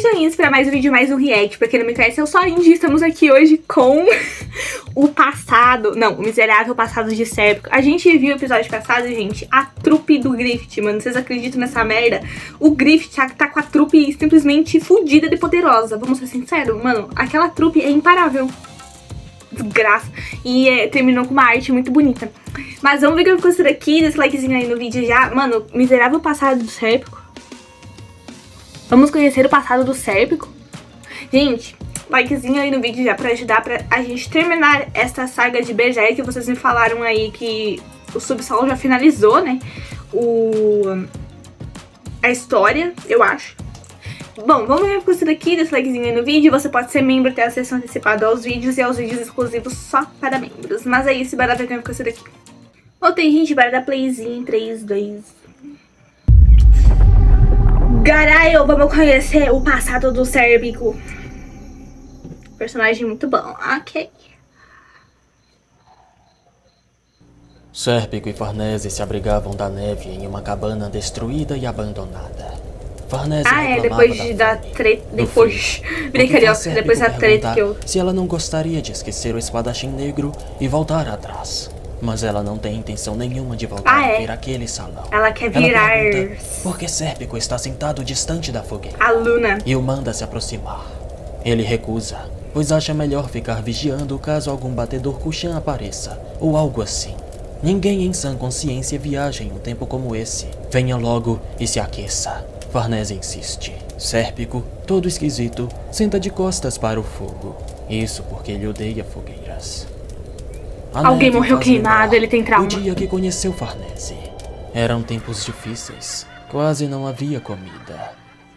joinhas pra mais um vídeo, mais um react. Pra quem não me conhece, eu sou a Indy. Estamos aqui hoje com o passado, não, o miserável passado de Sérpico. A gente viu o episódio passado, gente, a trupe do Griffith, mano. Vocês acreditam nessa merda? O Griffith tá com a trupe simplesmente fodida de poderosa. Vamos ser sinceros, mano, aquela trupe é imparável. Desgraça. E terminou com uma arte muito bonita. Mas vamos ver o que ficou isso daqui. Desse likezinho aí no vídeo já. Mano, miserável passado do Sérpico. Vamos conhecer o passado do Sérpico. Gente, likezinho aí no vídeo já pra ajudar pra a gente terminar esta saga de Berserk. Que vocês me falaram aí que o Subsolo já finalizou, né? A história, eu acho. Bom, vamos ver com isso daqui, desse likezinho aí no vídeo. Você pode ser membro, ter acesso antecipado aos vídeos e aos vídeos exclusivos só para membros. Mas é isso, bora ver com isso daqui. Voltei, gente, bora dar playzinho em 3, 2... Caralho, vamos conhecer o passado do Sérpico. Personagem muito bom, ok. Sérpico e Farnese se abrigavam da neve em uma cabana destruída e abandonada. Farnese depois da treta. Depois. Virei carioca, depois da treta que eu. Se ela não gostaria de esquecer o espadachim negro e voltar atrás. Mas ela não tem intenção nenhuma de voltar a ver aquele salão. Ela quer virar. Porque Sérpico está sentado distante da fogueira. A Luna. E o manda se aproximar. Ele recusa, pois acha melhor ficar vigiando caso algum batedor Kushan apareça, ou algo assim. Ninguém em sã consciência viaja em um tempo como esse. Venha logo e se aqueça. Farnese insiste. Sérpico, todo esquisito, senta de costas para o fogo. Isso porque ele odeia fogueiras. Alguém morreu queimado, ele tem trauma. O dia que conheceu Farnese. Eram tempos difíceis. Quase não havia comida.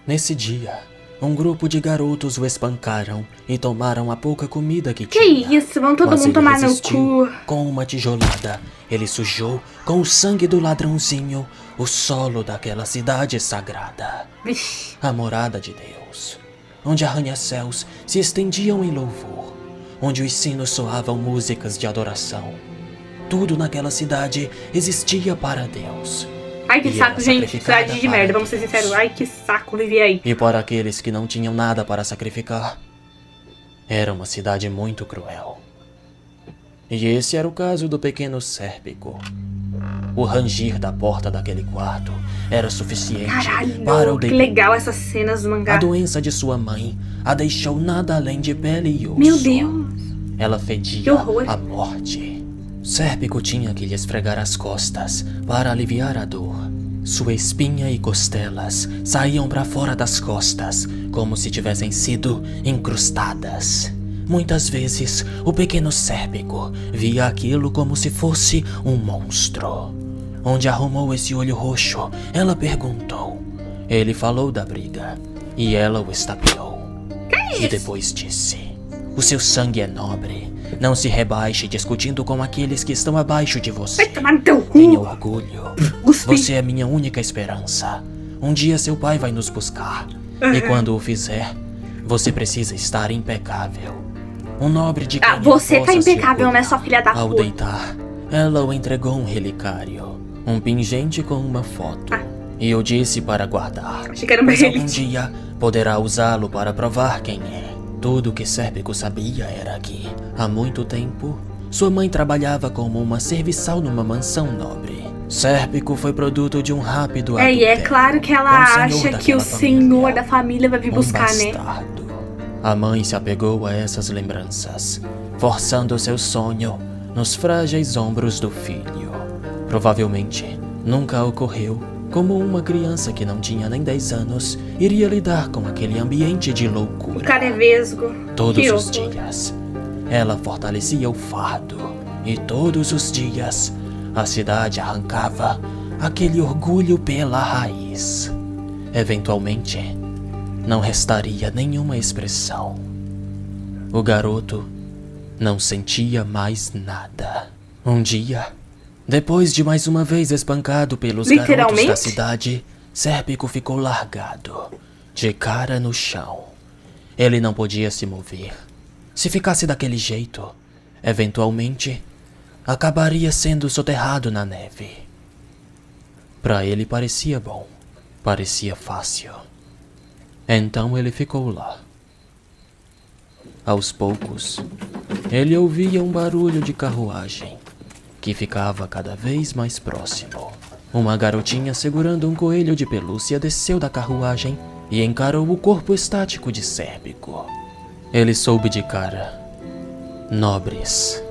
Nesse dia, um grupo de garotos o espancaram e tomaram a pouca comida que tinha. Que isso, vão todo mundo tomar no cu. Com uma tijolada, ele sujou com o sangue do ladrãozinho o solo daquela cidade sagrada. Vixe. A morada de Deus, onde arranha-céus se estendiam em louvor, onde os sinos soavam músicas de adoração. Tudo naquela cidade existia para Deus. Ai, que saco, gente. Cidade de merda, vamos ser sinceros. Ai, que saco viver aí. E para aqueles que não tinham nada para sacrificar, era uma cidade muito cruel. E esse era o caso do pequeno Sérpico. O rangir da porta daquele quarto era suficiente para o que legal essas cenas do mangá. A doença de sua mãe a deixou nada além de pele e osso. Meu Deus. Ela fedia a morte. Sérpico tinha que lhe esfregar as costas para aliviar a dor. Sua espinha e costelas saíam para fora das costas, como se tivessem sido incrustadas. Muitas vezes, o pequeno Sérpico via aquilo como se fosse um monstro. Onde arrumou esse olho roxo? Ela perguntou. Ele falou da briga, e ela o estapeou. E depois disse: o seu sangue é nobre. Não se rebaixe discutindo com aqueles que estão abaixo de você. Vai tomar no teu cu. Tenha orgulho. Você é minha única esperança. Um dia seu pai vai nos buscar. E quando o fizer, você precisa estar impecável. Um nobre de quem você tá impecável, né, sua filha da puta? Ao deitar, ela o entregou um relicário. Um pingente com uma foto. E eu disse para guardar. Pois algum dia poderá usá-lo para provar quem é. Tudo que Sérpico sabia era que, há muito tempo, sua mãe trabalhava como uma serviçal numa mansão nobre. Sérpico foi produto de um rápido adultério. E é claro que ela acha que o senhor da família vai vir buscar, bastardo. Né? A mãe se apegou a essas lembranças, forçando seu sonho nos frágeis ombros do filho. Provavelmente, nunca ocorreu como uma criança que não tinha nem 10 anos iria lidar com aquele ambiente de loucura. O cara é vesgo. Todos os dias, ela fortalecia o fardo. E todos os dias, a cidade arrancava aquele orgulho pela raiz. Eventualmente, não restaria nenhuma expressão. O garoto não sentia mais nada. Um dia, depois de mais uma vez espancado pelos garotos da cidade, Sérpico ficou largado, de cara no chão. Ele não podia se mover. Se ficasse daquele jeito, eventualmente, acabaria sendo soterrado na neve. Para ele parecia bom, parecia fácil. Então ele ficou lá. Aos poucos, ele ouvia um barulho de carruagem, que ficava cada vez mais próximo. Uma garotinha segurando um coelho de pelúcia desceu da carruagem e encarou o corpo estático de Sérpico. Ele soube de cara: nobres.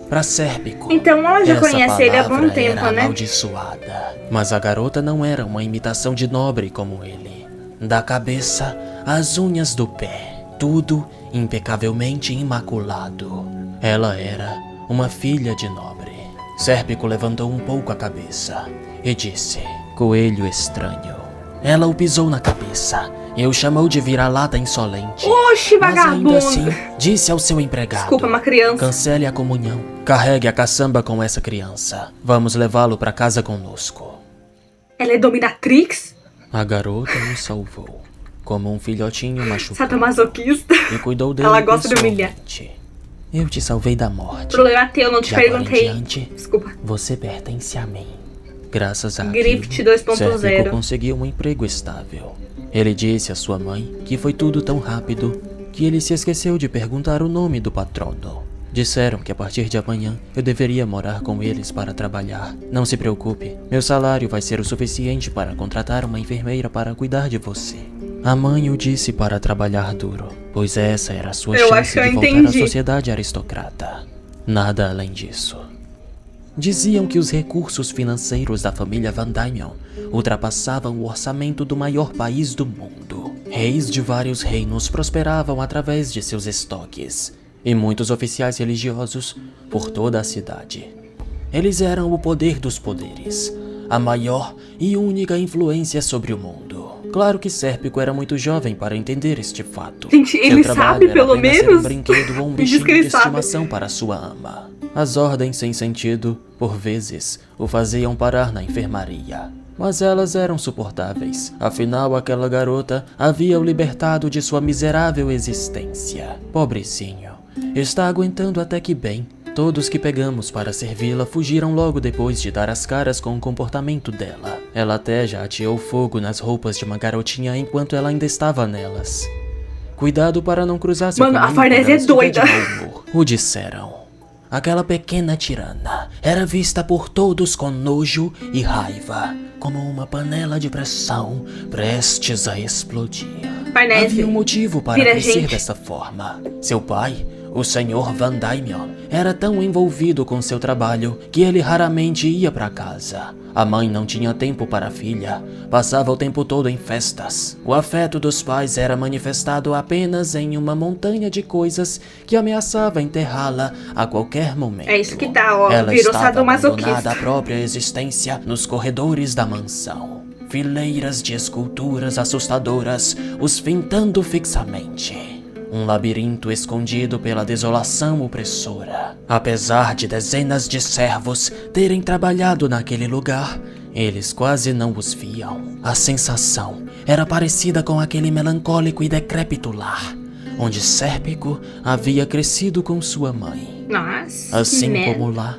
Para Sérpico, Então ela já essa conhece ele há palavra bom tempo, era né? amaldiçoada. Mas a garota não era uma imitação de nobre como ele. Da cabeça às unhas do pé, tudo impecavelmente imaculado. Ela era uma filha de nobre. Sérpico levantou um pouco a cabeça e disse: coelho estranho. Ela o pisou na cabeça e o chamou de vira-lata insolente. Oxi, Mas vagabundo! ainda assim, disse ao seu empregado: Desculpa, uma criança. cancele a comunhão. Carregue a caçamba com essa criança. Vamos levá-lo para casa conosco. Ela é dominatrix? A garota o salvou, como um filhotinho machucado, Sadomasoquista? e cuidou dele Ela gosta de humilhar. pessoalmente. Eu te salvei da morte. Problema teu, não te De agora em perguntei. diante, Desculpa. você pertence a mim. Graças a Grift aquilo, 2.0. Sérpico conseguiu um emprego estável. Ele disse à sua mãe que foi tudo tão rápido que ele se esqueceu de perguntar o nome do patrono. Disseram que a partir de amanhã eu deveria morar com eles para trabalhar. Não se preocupe, meu salário vai ser o suficiente para contratar uma enfermeira para cuidar de você. A mãe o disse para trabalhar duro, pois essa era a sua Eu acho chance que eu de voltar à entendi. sociedade aristocrata. Nada além disso. Diziam que os recursos financeiros da família Van Dynion ultrapassavam o orçamento do maior país do mundo. Reis de vários reinos prosperavam através de seus estoques, e muitos oficiais religiosos por toda a cidade. Eles eram o poder dos poderes, a maior e única influência sobre o mundo. Claro que Sérpico era muito jovem para entender este fato. Gente, Seu ele trabalho sabe era pelo apenas ser menos? um brinquedo ou um Me diz bichinho que de ele sabe. estimação para sua ama. As ordens sem sentido, por vezes, o faziam parar na enfermaria. Mas elas eram suportáveis. Afinal, aquela garota havia o libertado de sua miserável existência. Pobrecinho. Está aguentando até que bem. Todos que pegamos para servi-la fugiram logo depois de dar as caras com o comportamento dela. Ela até já ateou fogo nas roupas de uma garotinha enquanto ela ainda estava nelas. Cuidado para não cruzar seu Mano, a caminho Farnese quando ela é doida. estiver de mau humor. O disseram. Aquela pequena tirana era vista por todos com nojo e raiva, como uma panela de pressão prestes a explodir. Farnese, Havia um motivo para vira crescer gente. dessa forma. Seu pai, o Sr. Van Dynion, era tão envolvido com seu trabalho que ele raramente ia para casa. A mãe não tinha tempo para a filha, passava o tempo todo em festas. O afeto dos pais era manifestado apenas em uma montanha de coisas que ameaçava enterrá-la a qualquer momento. É isso que dá, ó. Ela Virou estava sadomasoquista. abandonada à própria existência nos corredores da mansão. Fileiras de esculturas assustadoras os findando fixamente. Um labirinto escondido pela desolação opressora. Apesar de dezenas de servos terem trabalhado naquele lugar, eles quase não os viam. A sensação era parecida com aquele melancólico e decrépito lar, onde Sérpico havia crescido com sua mãe. Nossa, Assim que merda. como lá,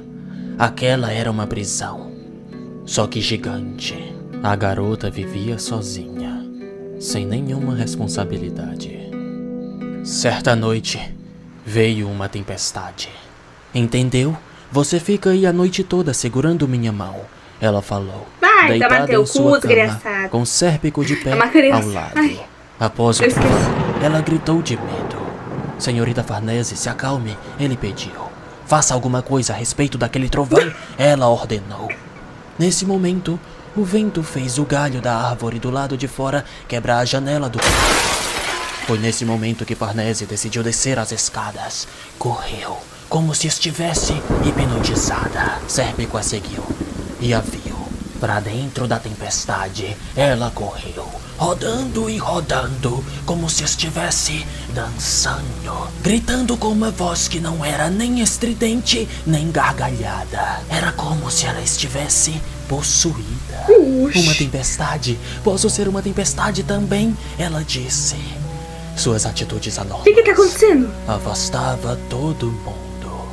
aquela era uma prisão, só que gigante. A garota vivia sozinha, sem nenhuma responsabilidade. Certa noite, veio uma tempestade. Entendeu? Você fica aí a noite toda segurando minha mão, ela falou. Vai, deitada toma teu em sua cu, cama, desgraçado. com Sérpico de pé É uma criança. ao lado. Ai, Após o eu esqueci. pranto, ela gritou de medo. Senhorita Farnese, se acalme, ele pediu. Faça alguma coisa a respeito daquele trovão, ela ordenou. Nesse momento, o vento fez o galho da árvore do lado de fora quebrar a janela do quarto. Foi nesse momento que Farnese decidiu descer as escadas. Correu, como se estivesse hipnotizada. Sérpico a seguiu e a viu. Para dentro da tempestade, ela correu, rodando e rodando, como se estivesse dançando, gritando com uma voz que não era nem estridente, nem gargalhada. Era como se ela estivesse possuída. Uma tempestade? Posso ser uma tempestade também? Ela disse. Suas atitudes O anormais que tá acontecendo? afastava todo mundo.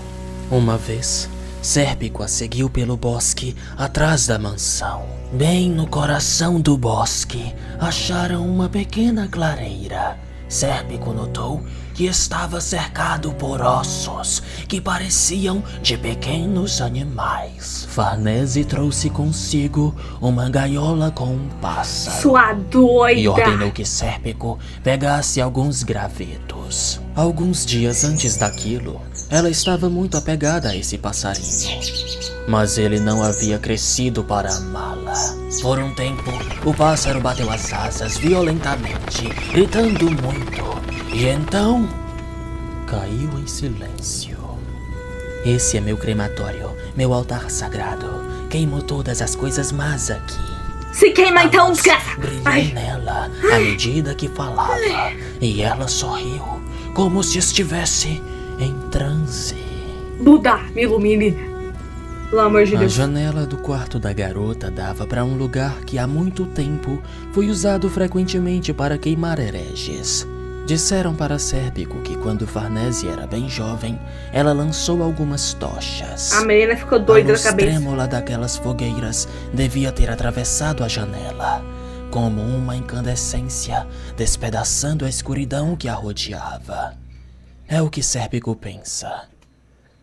Uma vez, Sérpico a seguiu pelo bosque atrás da mansão. Bem no coração do bosque, acharam uma pequena clareira. Sérpico notou que estava cercado por ossos que pareciam de pequenos animais. Farnese trouxe consigo uma gaiola com um pássaro. Sua doida! E ordenou que Sérpico pegasse alguns gravetos. Alguns dias antes daquilo, ela estava muito apegada a esse passarinho. Mas ele não havia crescido para amá-la. Por um tempo, o pássaro bateu as asas violentamente, gritando muito. E então, caiu em silêncio. Esse é meu crematório, meu altar sagrado. Queimo todas as coisas más aqui. Se queima então, desgraça! Brilhou nela à medida que falava. E ela sorriu, como se estivesse em transe. Buda, me ilumine. Pelo amor de A Deus. janela do quarto da garota dava para um lugar que há muito tempo foi usado frequentemente para queimar hereges. Disseram para Sérpico que quando Farnese era bem jovem, ela lançou algumas tochas. A menina ficou doida A da luz cabeça. trêmula daquelas fogueiras devia ter atravessado a janela, como uma incandescência, despedaçando a escuridão que a rodeava. É o que Sérpico pensa.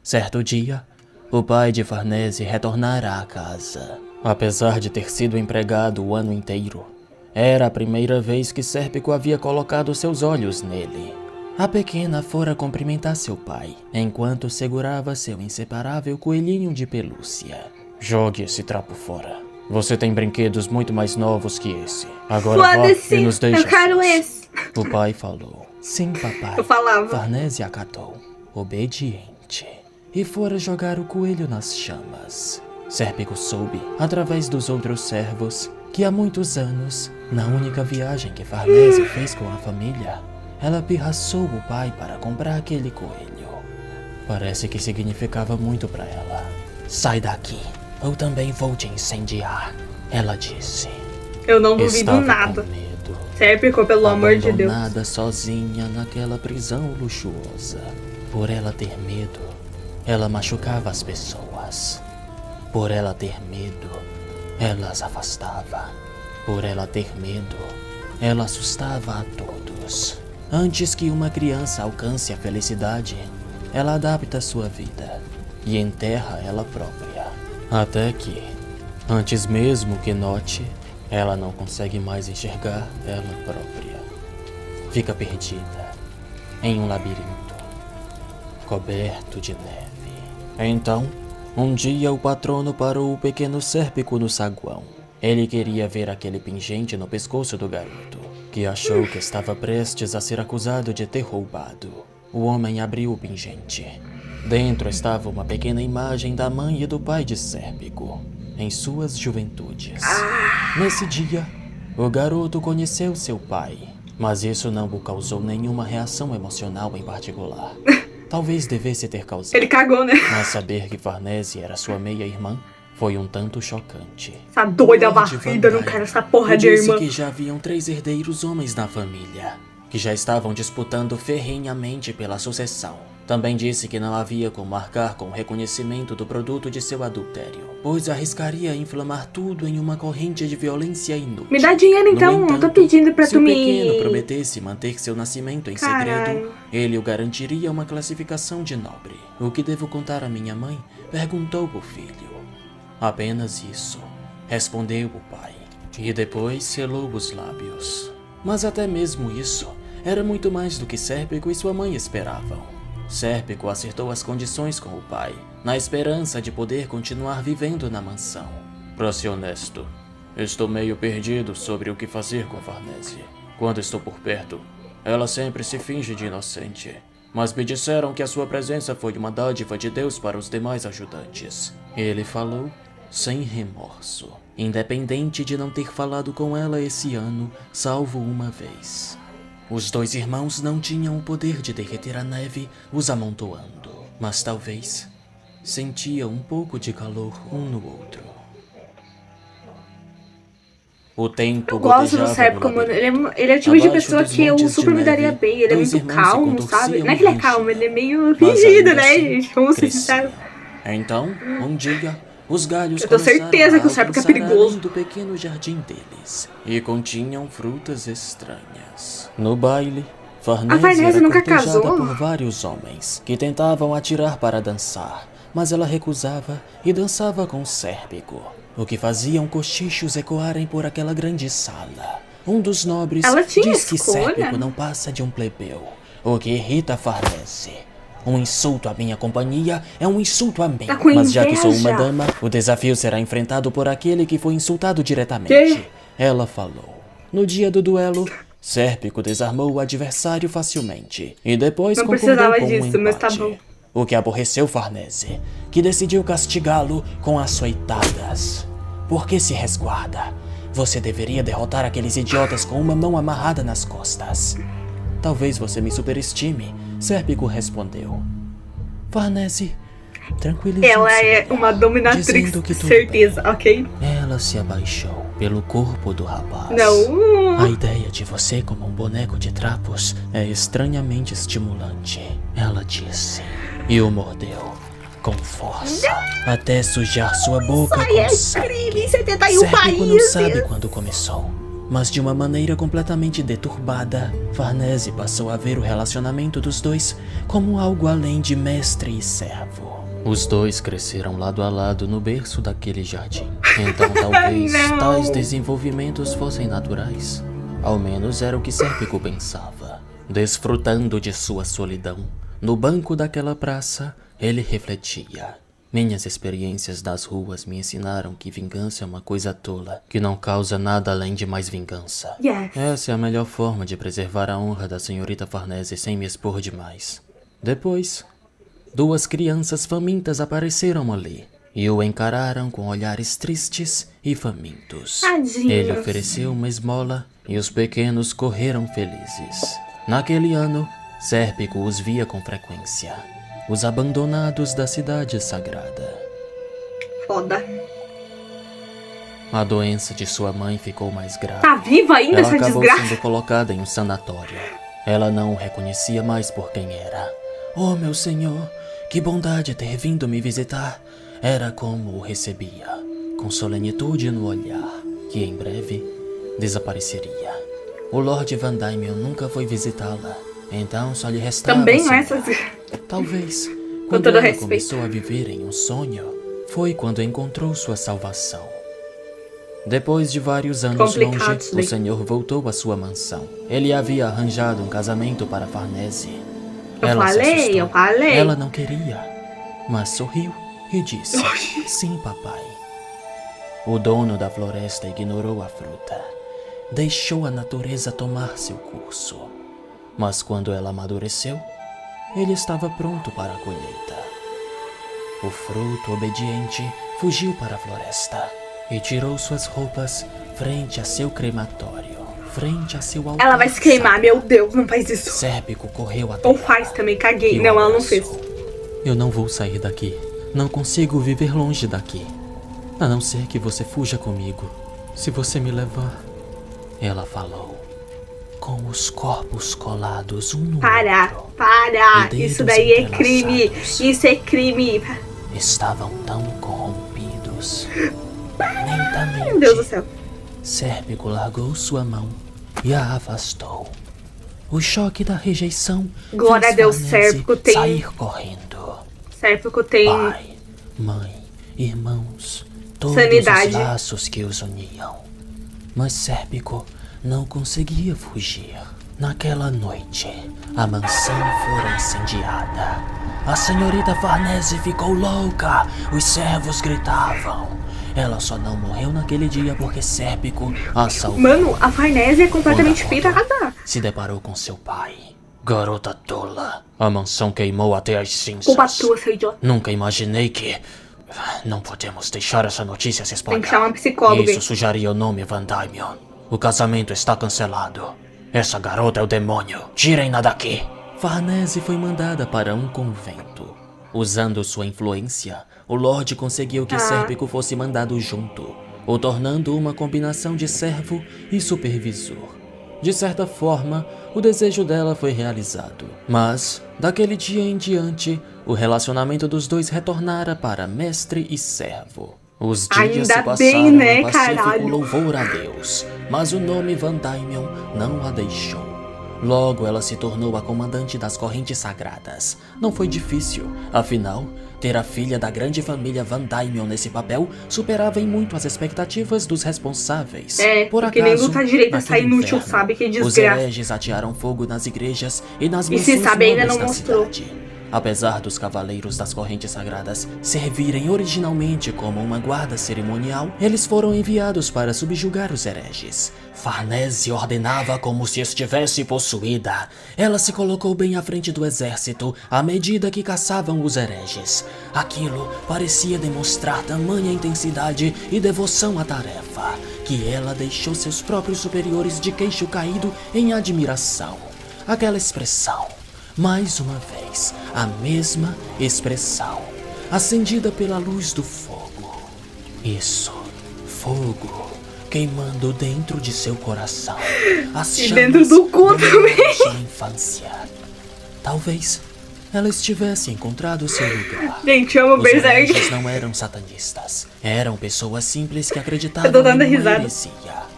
Certo dia, o pai de Farnese retornara à casa. Apesar de ter sido empregado o ano inteiro, era a primeira vez que Sérpico havia colocado seus olhos nele. A pequena fora cumprimentar seu pai, enquanto segurava seu inseparável coelhinho de pelúcia. Jogue esse trapo fora. Você tem brinquedos muito mais novos que esse. Agora vá e nos deixe eu quero sós. esse. O pai falou. Sim, papai. Eu falava. Farnese acatou, obediente, e fora jogar o coelho nas chamas. Sérpico soube, através dos outros servos, que há muitos anos, na única viagem que Farnese fez com a família, ela pirraçou o pai para comprar aquele coelho. Parece que significava muito para ela. Sai daqui, ou também vou te incendiar, ela disse. Eu não duvido Estava nada. com medo. Sérpico, pelo amor de Deus. Abandonada sozinha naquela prisão luxuosa. Por ela ter medo, ela machucava as pessoas. Por ela ter medo, ela as afastava. Por ela ter medo, ela assustava a todos. Antes que uma criança alcance a felicidade, ela adapta sua vida e enterra ela própria. Até que, antes mesmo que note, ela não consegue mais enxergar ela própria. Fica perdida em um labirinto, coberto de neve. Então, um dia o patrono parou o pequeno Sérpico no saguão. Ele queria ver aquele pingente no pescoço do garoto, que achou que estava prestes a ser acusado de ter roubado. O homem abriu o pingente. Dentro estava uma pequena imagem da mãe e do pai de Sérpico, em suas juventudes. Nesse dia, o garoto conheceu seu pai, mas isso não o causou nenhuma reação emocional em particular. Talvez devesse ter causado. Ele cagou, né? Mas saber que Farnese era sua meia-irmã foi um tanto chocante. Essa doida Lord varrida, não Van quero Dyne essa porra de disse irmã. que já haviam 3 herdeiros homens na família, que já estavam disputando ferrenhamente pela sucessão. Também disse que não havia como arcar com o reconhecimento do produto de seu adultério, pois arriscaria inflamar tudo em uma corrente de violência inútil. Me dá dinheiro então, No não tô entanto, pedindo pra se tu o me... pequeno prometesse manter seu nascimento em segredo, Caralho. ele o garantiria uma classificação de nobre. O que devo contar à minha mãe? Perguntou o filho. Apenas isso, respondeu o pai, e depois selou os lábios. Mas até mesmo isso era muito mais do que Sérpico e sua mãe esperavam. Sérpico acertou as condições com o pai, na esperança de poder continuar vivendo na mansão. Pra ser honesto, estou meio perdido sobre o que fazer com Farnese. Quando estou por perto, ela sempre se finge de inocente. Mas me disseram que a sua presença foi uma dádiva de Deus para os demais ajudantes. Ele falou sem remorso, independente de não ter falado com ela esse ano, salvo uma vez. Os 2 irmãos não tinham o poder de derreter a neve os amontoando, mas talvez sentiam um pouco de calor um no outro. O tempo Eu gosto do gotejava Sérpico, no mano. labirinto. Ele é o tipo de Abaixo pessoa dos que eu montes de super me daria neve, bem. Ele é 2 muito irmãos se calmo, contorciam sabe? Não é que ele é em calmo, ele é meio mas fingido, ainda né, assim, gente? Vamos ser cresciam. sinceros. Então, um dia, os galhos Eu tenho certeza que o Sérpico é perigoso do pequeno jardim deles e continham frutas estranhas. No baile, Farnese era nunca cortejada casou? por vários homens que tentavam atirar para dançar, mas ela recusava e dançava com Sérpico, o que faziam cochichos ecoarem por aquela grande sala. Um dos nobres Ela tinha diz que escolha? Sérpico não passa de um plebeu, o que irrita Farnese. Um insulto à minha companhia é um insulto a mim. Tá com Mas já que sou uma inveja? dama, o desafio será enfrentado por aquele que foi insultado diretamente. Quê? Ela falou. No dia do duelo, Sérpico desarmou o adversário facilmente e depois Não concordou precisava com disso, um mas tá empate. bom. O que aborreceu Farnese, que decidiu castigá-lo com açoitadas. Por que se resguarda? Você deveria derrotar aqueles idiotas com uma mão amarrada nas costas. Talvez você me superestime, Sérpico respondeu. Farnese tranquilizou-se. Ela é uma dominatrix, dizendo que tudo certeza, bem. ok? Ela se abaixou pelo corpo do rapaz. Não. A ideia de você como um boneco de trapos é estranhamente estimulante, ela disse. E o mordeu com força, até sujar sua boca Sai, com é sangue. crime em 71 Sérpico não sabe países. quando começou, mas de uma maneira completamente deturbada, Farnese passou a ver o relacionamento dos dois como algo além de mestre e servo. Os dois cresceram lado a lado no berço daquele jardim. Então talvez Não. tais desenvolvimentos fossem naturais. Ao menos era o que Sérpico pensava. Desfrutando de sua solidão, no banco daquela praça, ele refletia. Minhas experiências das ruas me ensinaram que vingança é uma coisa tola, que não causa nada além de mais vingança. Yes. Essa é a melhor forma de preservar a honra da senhorita Farnese sem me expor demais. Depois, duas crianças famintas apareceram ali e o encararam com olhares tristes e famintos. Tadinhos. Ele ofereceu uma esmola e os pequenos correram felizes. Naquele ano, Sérpico os via com frequência. Os abandonados da cidade sagrada. Foda. A doença de sua mãe ficou mais grave. Tá viva ainda Ela essa acabou desgraça? sendo colocada em um sanatório. Ela não o reconhecia mais por quem era. Oh, meu senhor, que bondade ter vindo me visitar. Era como o recebia, com solenitude no olhar, que em breve desapareceria. O Lord Van Dymion nunca foi visitá-la, então só lhe restava Também não é sonhar. essas... Talvez, Com quando todo ela respeito. começou a viver em um sonho, foi quando encontrou sua salvação. Depois de vários anos Complicado longe, isso o daí. senhor voltou à sua mansão. Ele havia arranjado um casamento para Farnese. Eu Ela se falei, assustou. eu falei. Ela não queria, mas sorriu e disse: sim, papai. O dono da floresta ignorou a fruta. Deixou a natureza tomar seu curso. Mas quando ela amadureceu, ele estava pronto para a colheita. O fruto obediente fugiu para a floresta e tirou suas roupas frente a seu crematório, frente a seu altar. Ela vai se queimar, meu Deus, não faz isso. Sérpico correu até Ou lá. faz também, caguei. E Não, o ela não abraçou. fez. Eu não vou sair daqui. Não consigo viver longe daqui. A não ser que você fuja comigo. Se você me levar... Ela falou, com os corpos colados um no Para, outro. para. E Isso dedos daí é crime. entrelaçados. Isso é crime. Estavam tão corrompidos. Meu Deus do Lentamente, céu. Sérpico largou sua mão e a afastou. O choque da rejeição Glória fez a Deus, Farnese Sérpico tem- sair correndo. Sérpico tem... Pai, mãe, irmãos, todos Sanidade. os laços que os uniam. Mas Sérpico não conseguia fugir. Naquela noite, a mansão fora incendiada. A senhorita Farnese ficou louca. Os servos gritavam. Ela só não morreu naquele dia porque Sérpico a salvou. Mano, a Farnese é completamente Quando acordou, pirada. se deparou com seu pai. Garota tola. A mansão queimou até as cinzas. Culpa tua, seu idiota. Nunca imaginei que... Não podemos deixar essa notícia se espalhar. Tem que chamar um psicólogo, Isso hein? sujaria o nome Van Dymion. O casamento está cancelado. Essa garota é o demônio. Tirem-na daqui. Farnese foi mandada para um convento. Usando sua influência, o Lorde conseguiu que Sérpico fosse mandado junto, o tornando uma combinação de servo e supervisor. De certa forma, o desejo dela foi realizado. Mas, daquele dia em diante, o relacionamento dos dois retornara para mestre e servo. Os dias Ainda se passaram bem, né, em pacífico caralho? louvor a Deus, mas o nome Van Diemen não a deixou. Logo, ela se tornou a comandante das correntes sagradas. Não foi difícil, afinal, ter a filha da grande família Van Diemen nesse papel superava em muito as expectativas dos responsáveis. Por porque nem luta direita sai inútil, sabe? Que desgraça. Os hereges atearam fogo nas igrejas e nas E se mansões sabe, ainda nobres não da mostrou. cidade. Apesar dos cavaleiros das correntes sagradas servirem originalmente como uma guarda cerimonial, eles foram enviados para subjugar os hereges. Farnese ordenava como se estivesse possuída. Ela se colocou bem à frente do exército à medida que caçavam os hereges. Aquilo parecia demonstrar tamanha intensidade e devoção à tarefa, que ela deixou seus próprios superiores de queixo caído em admiração. Aquela expressão, mais uma vez, a mesma expressão, acendida pela luz do fogo. Isso, fogo, queimando dentro de seu coração. As E chamas dentro do cu também. sua infância. Talvez ela estivesse encontrado seu lugar. Gente, eu amo Os Berserk. hereges não eram satanistas. Eram pessoas simples que Eu acreditavam tô dando em uma risada. heresia.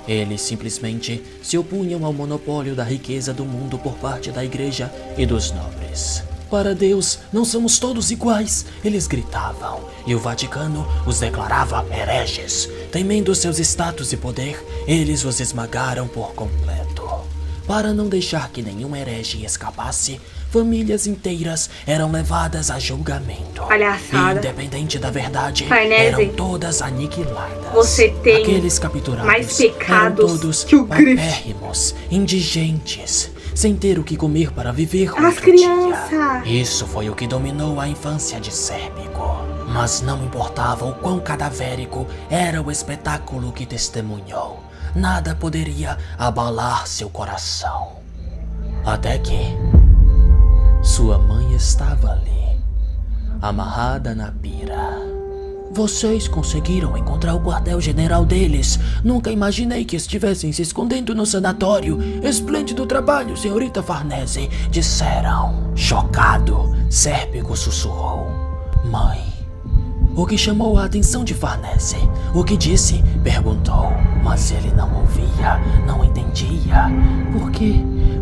Eles simplesmente se opunham ao monopólio da riqueza do mundo por parte da igreja e dos nobres. Para Deus, não somos todos iguais, eles gritavam, e o Vaticano os declarava hereges. Temendo seus status e poder, eles os esmagaram por completo. Para não deixar que nenhum herege escapasse, famílias inteiras eram levadas a julgamento. Palhaçada. Independente da verdade, Farnese, eram todas aniquiladas. você tem Aqueles capturados mais eram pecados todos que o Griffith. paupérrimos, indigentes, sem ter o que comer para viver As outro dia. crianças. Isso foi o que dominou a infância de Sérpico. Mas não importava o quão cadavérico era o espetáculo que testemunhou. Nada poderia abalar seu coração. Até que sua mãe estava ali, amarrada na pira. Vocês conseguiram encontrar o quartel-general deles. Nunca imaginei que estivessem se escondendo no sanatório. Esplêndido trabalho, senhorita Farnese, disseram. Chocado, Sérpico sussurrou. Mãe. O que chamou a atenção de Farnese? O que disse? Perguntou. Mas ele não ouvia, não entendia. Por quê?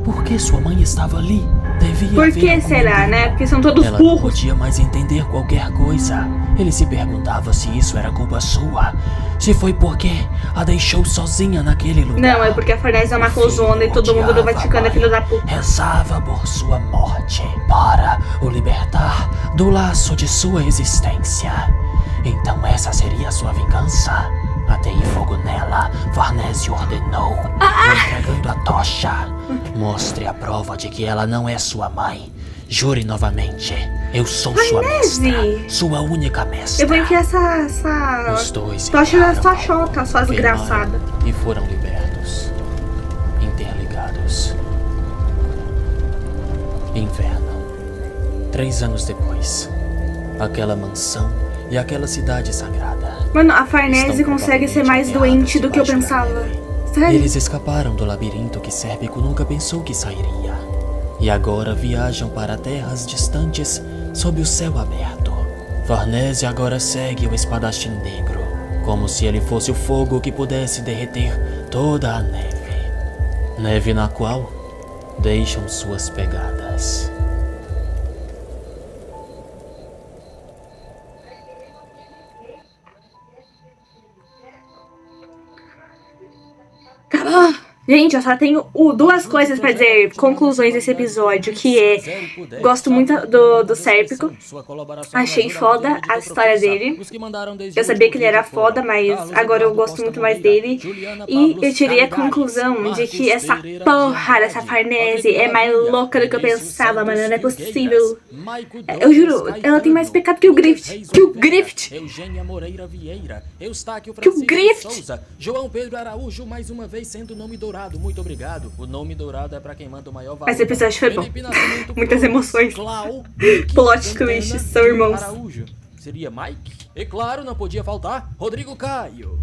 Por que sua mãe estava ali? Devia Por que haver será, algum né? motivo. Porque são todos Ela não burros. podia mais entender qualquer coisa. Ele se perguntava se isso era culpa sua. Se foi porque a deixou sozinha naquele lugar. Não, é porque a Farnese é uma cozona e todo mundo do Vaticano é filho da puta. Rezava por sua morte, para o libertar do laço de sua existência. Então essa seria a sua vingança? Atei fogo nela, Farnese ordenou, entregando a tocha. Mostre a prova de que ela não é sua mãe. Jure novamente. Eu sou sua mestra, sua única mestra. Eu vou enfiar essa Os dois tocha na entraram sua ao chota, sua queimaram desgraçada. E foram libertos, interligados. Inverno. 3 anos depois, aquela mansão e aquela cidade sagrada. Mano, a Farnese estão consegue ser mais provavelmente doente do que eu debaixo da pensava. neve. Sério? Eles escaparam do labirinto que Sérpico nunca pensou que sairia. E agora viajam para terras distantes sob o céu aberto. Farnese agora segue o espadachim negro, como se ele fosse o fogo que pudesse derreter toda a neve. Neve na qual deixam suas pegadas. Acabou. Gente, eu só tenho duas coisas pra dizer, conclusões desse episódio, que é, gosto muito do Sérpico, achei foda a história dele, eu sabia que ele era foda, mas agora eu gosto muito mais dele, e eu tirei a conclusão de que essa porra dessa Farnese é mais louca do que eu pensava, mano, não é possível. Eu juro, ela tem mais pecado que o Griffith, Eugênia Moreira Vieira, Eustáquio Que o Francisco Griffith. Souza, João Pedro Araújo, mais uma vez sendo nome dourado. Muito obrigado. O nome dourado é pra quem manda o maior valor. Esse episódio foi bom. Felipe Nascimento Muitas Flores, emoções. Clau, Plot Santana, twists, são irmãos. Araújo. Seria Mike? E claro, não podia faltar Rodrigo Caio.